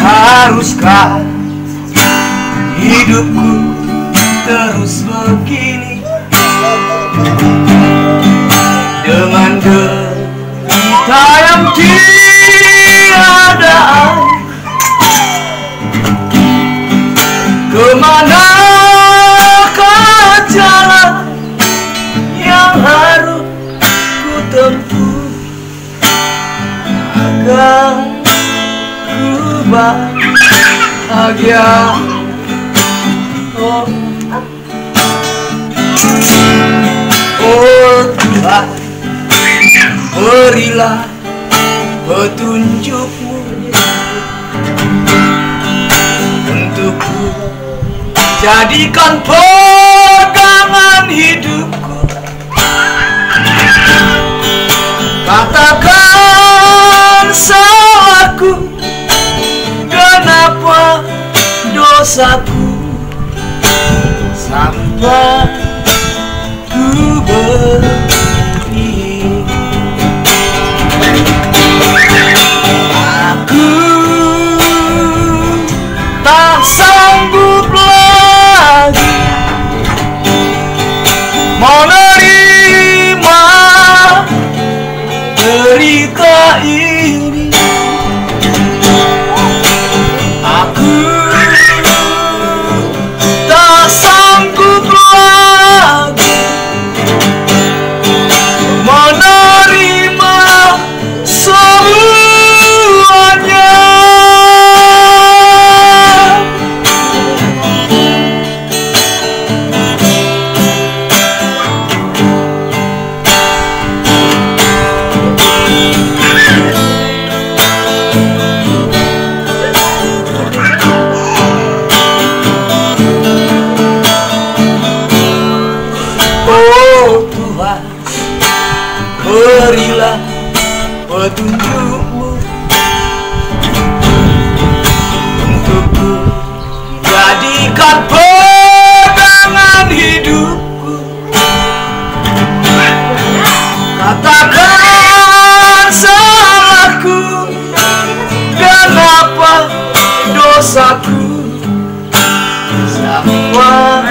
Haruskah hidupku terus begini dengan derita yang tiada akhir? Kemanakah jalan yang harus ku tempuh agar ku bahagia? Oh Tuhan, berilah petunjukmu untukku, jadikan pegangan hidupku. Katakan salahku, kenapa dosaku, sampai ku beri. Aku tak sanggup lagi menerima derita ini. Aku tak sanggup lagi menerima semuanya. Oh Tuhan, berilah petunjukmu untukku, jadikan pegangan hidupku. Katakan salahku, kenapa dosaku, sampai